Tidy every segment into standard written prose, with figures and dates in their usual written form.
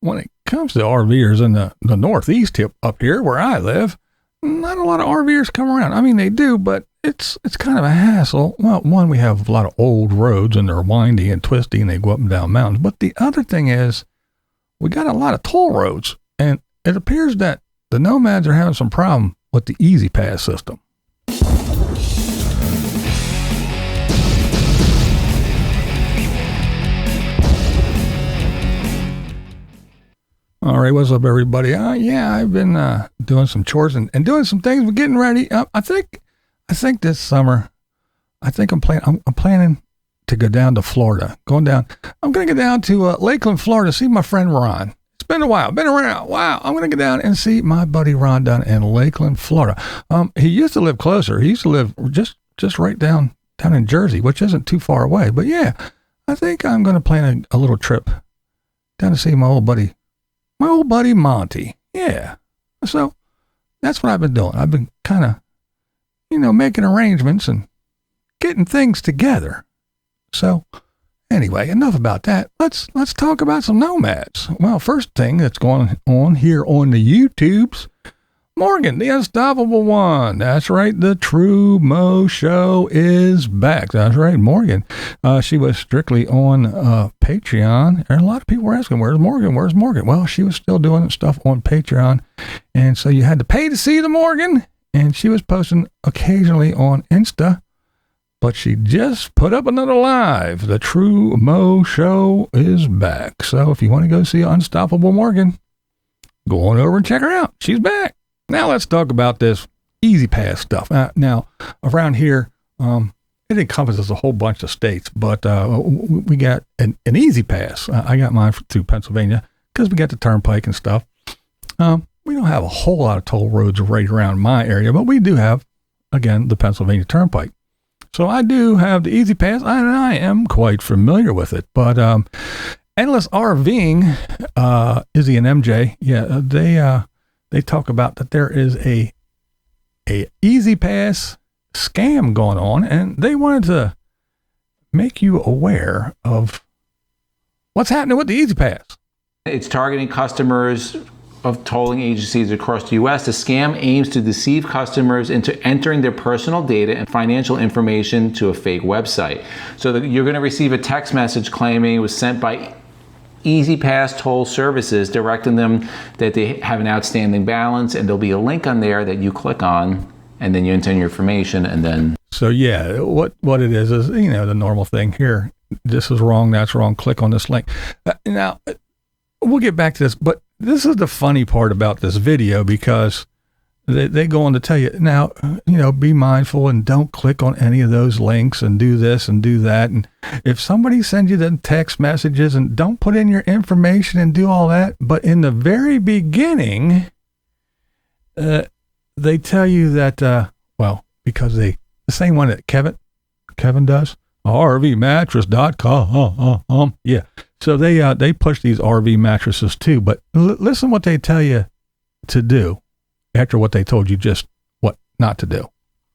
when it comes to RVers in the Northeast tip up here where I live, not a lot of RVers come around. I mean, they do, but it's kind of a hassle. Well, one, we have a lot of old roads and they're windy and twisty and they go up and down mountains. But the other thing is we got a lot of toll roads, and it appears that the nomads are having some problem with the Easy Pass system. All right, what's up, everybody? Yeah, I've been doing some chores and doing some things. We're getting ready. I think this summer, I'm planning to go down to Florida. I'm going to go down to Lakeland, Florida, see my friend Ron. It's been a while, been around. Wow, I'm going to go down and see my buddy Ron down in Lakeland, Florida. He used to live closer. He used to live just right down in Jersey, which isn't too far away. But yeah, I think I'm going to plan a little trip down to see my old buddy Monty. Yeah. So that's what I've been doing. I've been kind of, making arrangements and getting things together. So anyway, enough about that. Let's talk about some nomads. Well, first thing that's going on here on the YouTubes, Morgan, the unstoppable one. That's right. The True Mo Show is back. That's right. Morgan. She was strictly on Patreon. And a lot of people were asking, where's Morgan? Where's Morgan? Well, she was still doing stuff on Patreon. And so you had to pay to see the Morgan. And she was posting occasionally on Insta. But she just put up another live. The True Mo Show is back. So if you want to go see Unstoppable Morgan, go on over and check her out. She's back. Now let's talk about this Easy Pass stuff. Now, around here, it encompasses a whole bunch of states, but we got an Easy Pass. I got mine through Pennsylvania because we got the turnpike and stuff. We don't have a whole lot of toll roads right around my area, but we do have, again, the Pennsylvania Turnpike. So I do have the Easy Pass, and I am quite familiar with it. But Endless RVing, Izzy and MJ, yeah, they talk about that there is a Easy Pass scam going on, and they wanted to make you aware of what's happening with the Easy Pass. It's targeting customers of tolling agencies across the U.S. The scam aims to deceive customers into entering their personal data and financial information to a fake website. So you're going to receive a text message claiming it was sent by Easy Pass Toll Services, directing them that they have an outstanding balance, and there'll be a link on there that you click on, and then you enter your information, and then. So yeah, what it is the normal thing here. This is wrong. That's wrong. Click on this link. Now we'll get back to this, but this is the funny part about this video, because they go on to tell you now, be mindful and don't click on any of those links and do this and do that. And if somebody sends you the text messages, and don't put in your information and do all that. But in the very beginning, they tell you that, because the same one that Kevin does, RVmattress.com. Yeah. So they push these RV mattresses too, but listen what they tell you to do after what they told you just what not to do.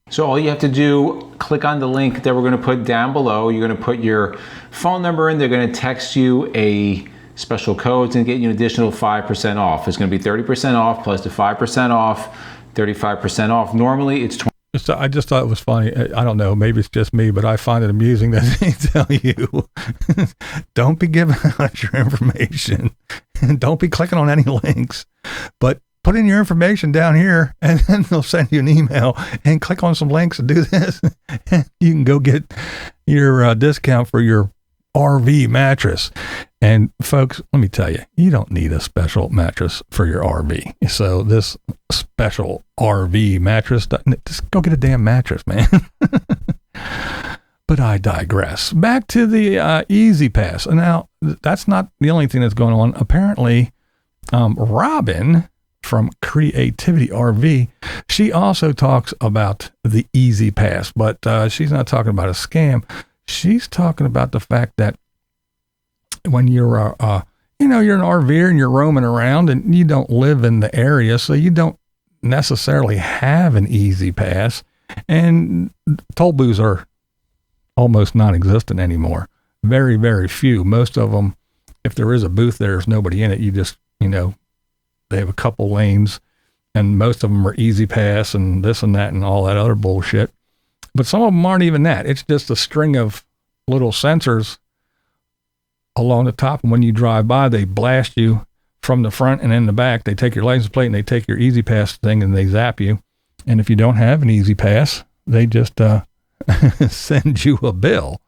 So all you have to do, click on the link that we're going to put down below. You're going to put your phone number in. They're going to text you a special code to get you an additional 5% off. It's going to be 30% off plus the 5% off, 35% off. Normally it's 20. So I just thought it was funny. I don't know, maybe it's just me, but I find it amusing that they tell you, don't be giving out your information and don't be clicking on any links, but put in your information down here, and then they'll send you an email and click on some links and do this. And you can go get your discount for your RV mattress. And folks, let me tell you, you don't need a special mattress for your RV. So this special RV mattress, just go get a damn mattress, man. But I digress. Back to the Easy Pass. Now, that's not the only thing that's going on. Apparently, Robin from Creativity RV, she also talks about the Easy Pass, but she's not talking about a scam. She's talking about the fact that when you're you're an RVer and you're roaming around and you don't live in the area, so you don't necessarily have an Easy Pass, and toll booths are almost non-existent anymore. Very, very few. Most of them, if there is a booth there's nobody in it. You just, they have a couple lanes, and most of them are easy pass and this and that and all that other bullshit. But some of them aren't even that. It's just a string of little sensors along the top, and when you drive by, they blast you from the front and in the back. They take your license plate and they take your easy pass thing and they zap you. And if you don't have an easy pass, they just send you a bill.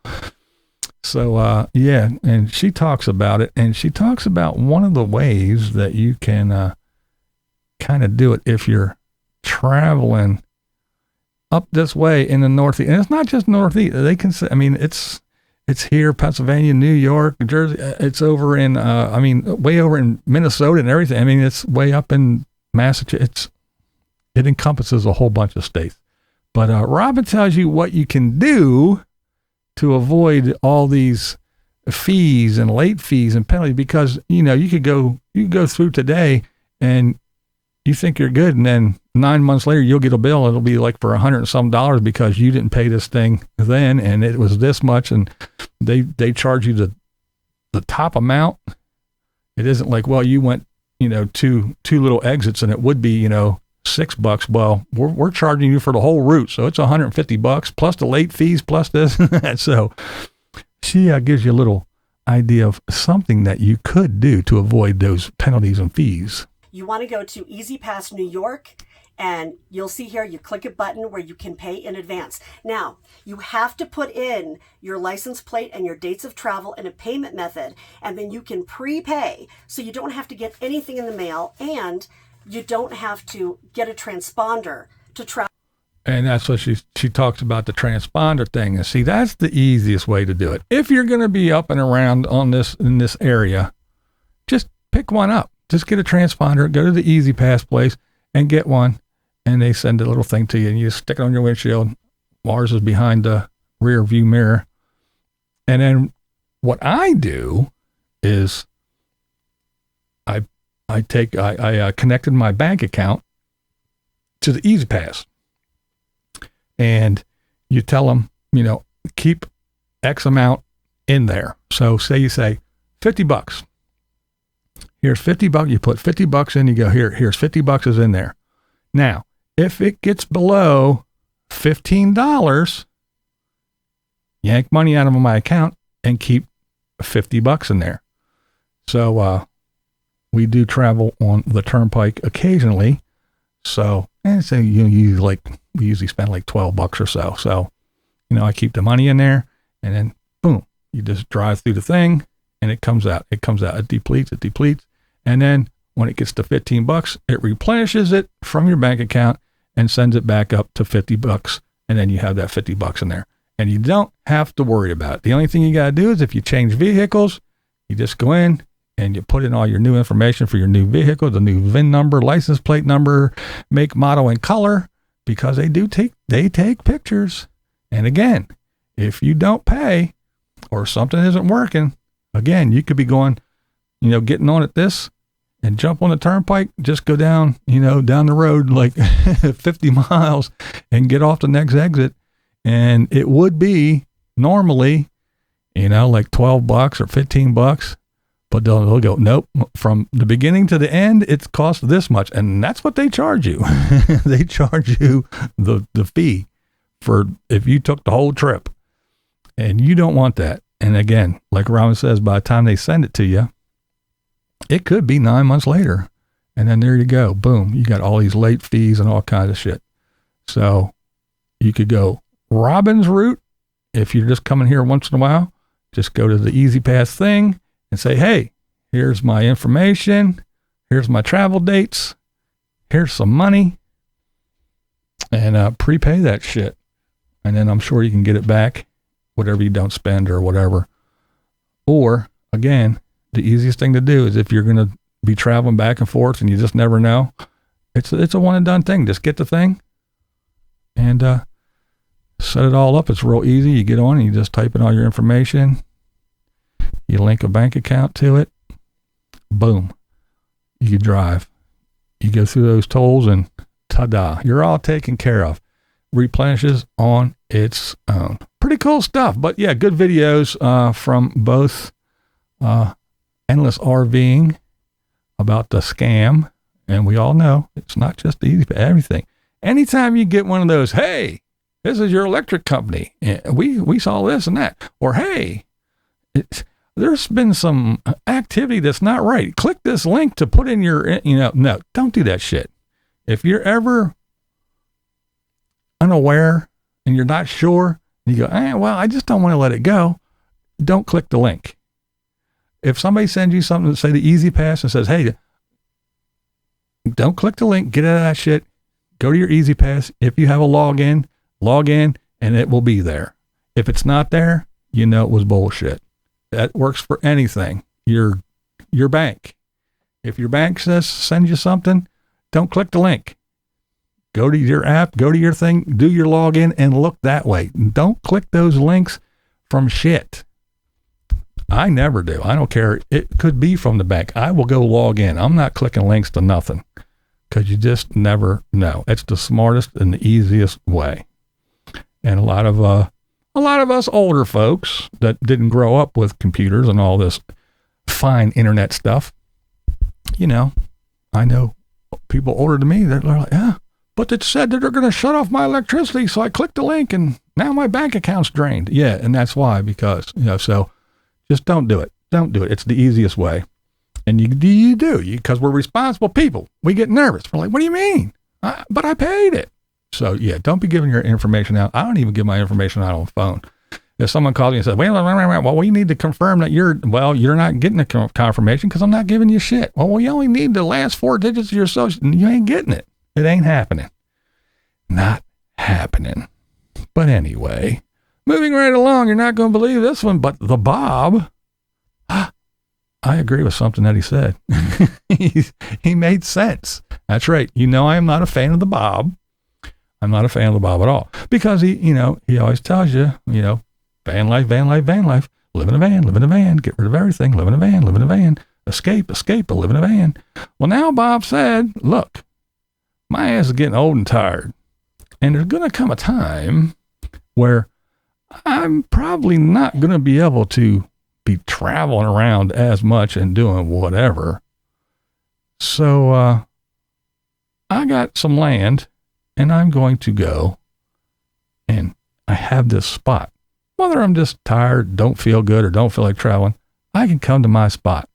So yeah, and she talks about it, and she talks about one of the ways that you can kind of do it if you're traveling up this way in the Northeast. And it's not just Northeast. They can say, I mean, it's here, Pennsylvania, New York, Jersey. It's over in, way over in Minnesota and everything. I mean, it's way up in Massachusetts. It encompasses a whole bunch of states. But Robin tells you what you can do to avoid all these fees and late fees and penalties, because, you could go through today and you think you're good, and then 9 months later you'll get a bill. It'll be like for $100 and some because you didn't pay this thing then, and it was this much, and they charge you the top amount. It isn't like, well, you went, two little exits and it would be, $6. Well, we're charging you for the whole route, so it's $150 plus the late fees plus this and that. So she gives you a little idea of something that you could do to avoid those penalties and fees. You want to go to Easy Pass New York, and you'll see here, you click a button where you can pay in advance. Now, you have to put in your license plate and your dates of travel and a payment method, and then you can prepay, so you don't have to get anything in the mail, and you don't have to get a transponder to travel. And that's what she talks about, the transponder thing. And see, that's the easiest way to do it. If you're going to be up and around in this area, just pick one up. Just get a transponder, go to the Easy Pass place and get one. And they send a little thing to you and you just stick it on your windshield. Ours is behind the rear view mirror. And then what I do is I connected my bank account to the Easy Pass, and you tell them, keep X amount in there. So say you say $50. Here's $50. You put $50 in, you go, here's $50 is in there. Now, if it gets below $15, yank money out of my account and keep $50 in there. So, we do travel on the turnpike occasionally. So, and so we usually spend like $12 or so. So, I keep the money in there, and then boom, you just drive through the thing and it comes out. It depletes. And then when it gets to $15, it replenishes it from your bank account and sends it back up to $50. And then you have that $50 in there, and you don't have to worry about it. The only thing you got to do is if you change vehicles, you just go in and you put in all your new information for your new vehicle, the new VIN number, license plate number, make, model, and color, because they take pictures. And again, if you don't pay or something isn't working, again, you could be going, getting on at this and jump on the turnpike, just go down, down the road like 50 miles and get off the next exit. And it would be normally, like $12 or $15. But they'll go, nope, from the beginning to the end, it's cost this much. And that's what they charge you. They charge you the fee for if you took the whole trip. And you don't want that. And again, like Robin says, by the time they send it to you, it could be 9 months later. And then there you go. Boom. You got all these late fees and all kinds of shit. So you could go Robin's route. If you're just coming here once in a while, just go to the Easy Pass thing and say, hey, here's my information. Here's my travel dates. Here's some money. And prepay that shit. And then I'm sure you can get it back, whatever you don't spend or whatever. Or, again, the easiest thing to do is if you're going to be traveling back and forth and you just never know, it's a one and done thing. Just get the thing and set it all up. It's real easy. You get on and you just type in all your information. You link a bank account to it. Boom. You drive. You go through those tolls and ta-da, you're all taken care of. Replenishes on its own. Pretty cool stuff. But yeah, good videos from both Endless RVing about the scam. And we all know it's not just easy for everything. Anytime you get one of those, hey, this is your electric company. We saw this and that. Or, hey, there's been some activity that's not right. Click this link to put in your, no, don't do that shit. If you're ever unaware and you're not sure, and you go, well, I just don't want to let it go, don't click the link. If somebody sends you something, say the Easy Pass, and says, hey, don't click the link, get out of that shit, go to your Easy Pass. If you have a login, log in, and it will be there. If it's not there, you know it was bullshit. That works for anything. Your bank. If your bank sends you something, don't click the link. Go to your app, go to your thing, do your login, and look that way. Don't click those links from shit. I never do. I don't care. It could be from the bank. I will go log in. I'm not clicking links to nothing because you just never know. It's the smartest and the easiest way. And a lot of us older folks that didn't grow up with computers and all this fine internet stuff, I know people older than me, they're like, yeah, but it said that they're going to shut off my electricity. So I clicked the link and now my bank account's drained. Yeah. And that's why, because, so just don't do it. Don't do it. It's the easiest way. And you do, because we're responsible people. We get nervous. We're like, what do you mean? But I paid it. So yeah, don't be giving your information out. I don't even give my information out on the phone. If someone calls me and says, well, we need to confirm that you're not getting a confirmation because I'm not giving you shit. Well, we only need the last 4 digits of your social. You ain't getting it. It ain't happening. Not happening. But anyway, moving right along, you're not going to believe this one, but the Bob, I agree with something that he said. He made sense. That's right. I am not a fan of the Bob. I'm not a fan of the Bob at all because he always tells you, van life, live in a van, get rid of everything, live in a van, escape, but live in a van. Well, now Bob said, look, my ass is getting old and tired. And there's going to come a time where I'm probably not going to be able to be traveling around as much and doing whatever. So, I got some land and I'm going to go and I have this spot. Whether I'm just tired, don't feel good, or don't feel like traveling, I can come to my spot.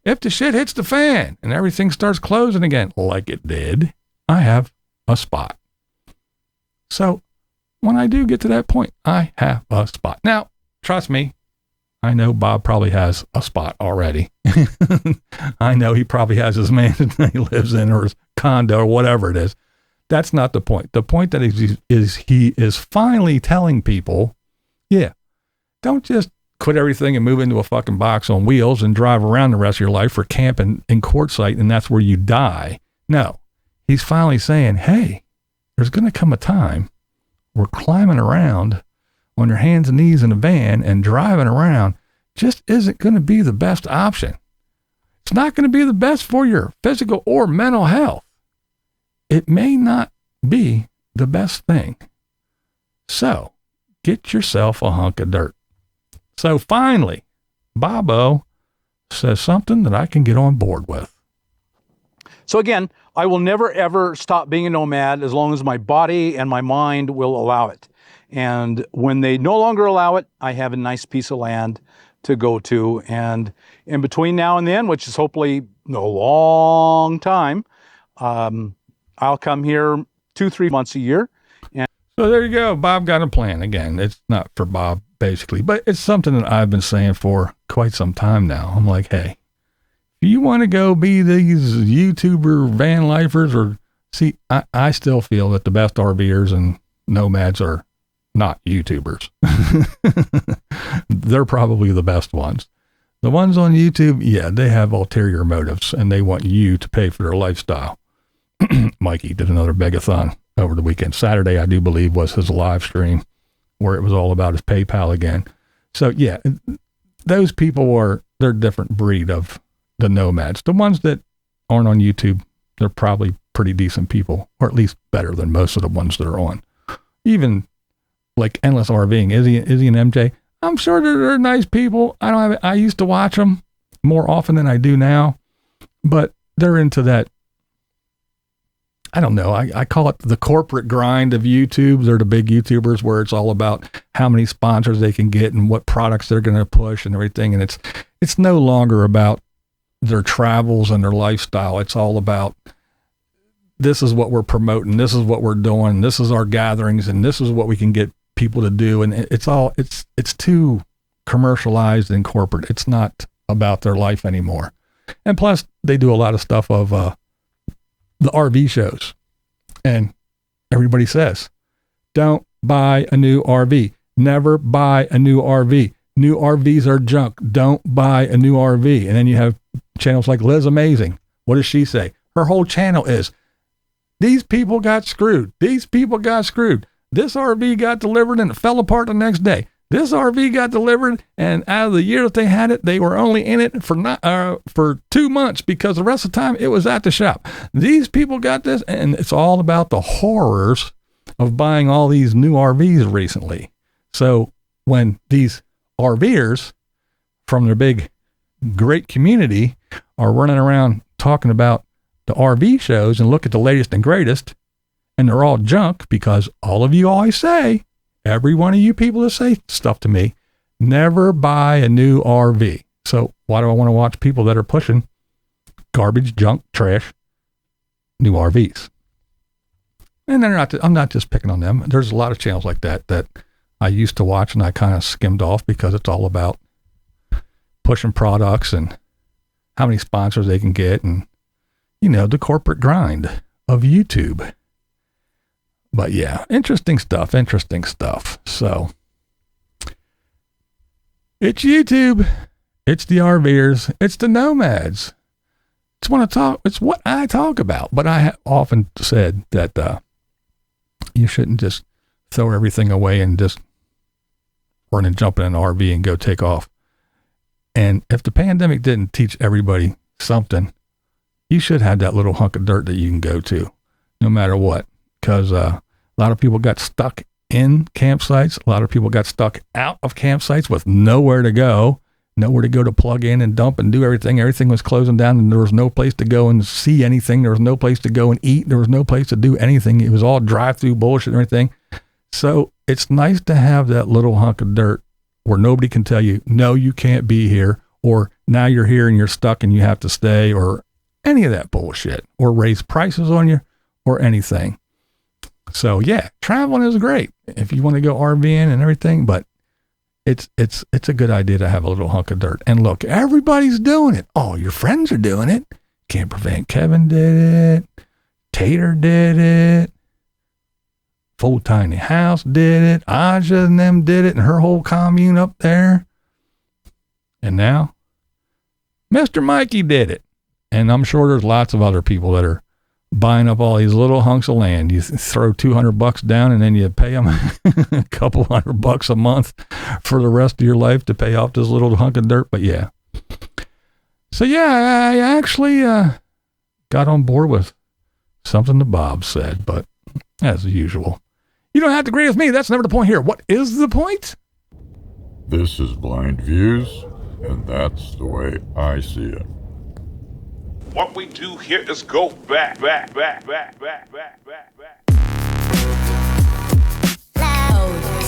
If the shit hits the fan and everything starts closing again, like it did, I have a spot. So when I do get to that point, I have a spot. Now, trust me, I know Bob probably has a spot already. I know he probably has his mansion that he lives in or his condo or whatever it is. That's not the point. The point that he is finally telling people, yeah, don't just quit everything and move into a fucking box on wheels and drive around the rest of your life for camping in Quartzsite and that's where you die. No, he's finally saying, hey, there's going to come a time where climbing around on your hands and knees in a van and driving around just isn't going to be the best option. It's not going to be the best for your physical or mental health. It may not be the best thing. So get yourself a hunk of dirt. So finally, Bobo says something that I can get on board with. So again, I will never ever stop being a nomad as long as my body and my mind will allow it. And when they no longer allow it, I have a nice piece of land to go to. And in between now and then, which is hopefully a long time, I'll come here 2-3 months a year. And so there you go. Bob got a plan. Again, it's not for Bob basically, but it's something that I've been saying for quite some time now. I'm like, hey, if you want to go be these YouTuber van lifers or see, I still feel that the best RVers and nomads are not YouTubers. They're probably the best ones. The ones on YouTube, yeah, they have ulterior motives and they want you to pay for their lifestyle. Mikey did another begathon over the weekend. Saturday, I do believe, was his live stream where it was all about his PayPal again. So yeah, those people they're a different breed of the nomads. The ones that aren't on YouTube, they're probably pretty decent people, or at least better than most of the ones that are on. Even like Endless RVing, Izzy and MJ, I'm sure they're nice people. I used to watch them. more often than I do now, but they're into that. I don't know. I call it the corporate grind of YouTube. They're the big YouTubers where it's all about how many sponsors they can get and what products they're going to push and everything. And it's no longer about their travels and their lifestyle. It's all about, this is what we're promoting. This is what we're doing. This is our gatherings, and this is what we can get people to do. And it's too commercialized and corporate. It's not about their life anymore. And plus they do a lot of stuff of, the RV shows, and everybody says, don't buy a new RV. Never buy a new RV. New RVs are junk. Don't buy a new RV. And then you have channels like Liz Amazing. What does she say? Her whole channel is, these people got screwed. These people got screwed. This RV got delivered and it fell apart the next day. This RV got delivered, and out of the year that they had it, they were only in it for 2 months, because the rest of the time it was at the shop. These people got this, and it's all about the horrors of buying all these new RVs recently. So when these RVers from their big, great community are running around talking about the RV shows and look at the latest and greatest, and they're all junk, because all of you always say, every one of you people that say stuff to me, never buy a new RV. So why do I want to watch people that are pushing garbage, junk, trash, new RVs? And I'm not just picking on them. There's a lot of channels like that I used to watch, and I kind of skimmed off, because it's all about pushing products and how many sponsors they can get, and, the corporate grind of YouTube. But yeah, interesting stuff. So it's YouTube. It's the RVers. It's the nomads. It's what I talk about. But I have often said that you shouldn't just throw everything away and just run and jump in an RV and go take off. And if the pandemic didn't teach everybody something, you should have that little hunk of dirt that you can go to, no matter what. Because a lot of people got stuck in campsites. A lot of people got stuck out of campsites with nowhere to go to plug in and dump and do everything. Everything was closing down, and there was no place to go and see anything. There was no place to go and eat. There was no place to do anything. It was all drive-through bullshit and everything. So it's nice to have that little hunk of dirt where nobody can tell you, no, you can't be here, or now you're here and you're stuck and you have to stay, or any of that bullshit, or raise prices on you, or anything. So yeah, traveling is great if you want to go RVing and everything, but it's a good idea to have a little hunk of dirt. And look, everybody's doing it. All your friends are doing it. Can't Prevent Kevin did it. Tater did it. Full Tiny House did it. Aja and them did it, and her whole commune up there. And now Mr. Mikey did it. And I'm sure there's lots of other people that are buying up all these little hunks of land. You throw $200 down, and then you pay them a couple $100 a month for the rest of your life to pay off this little hunk of dirt. But yeah. So yeah, I actually got on board with something that Bob said, but as usual, you don't have to agree with me. That's never the point here. What is the point? This is BlindViews, and that's the way I see it. What we do here is go back. Loud.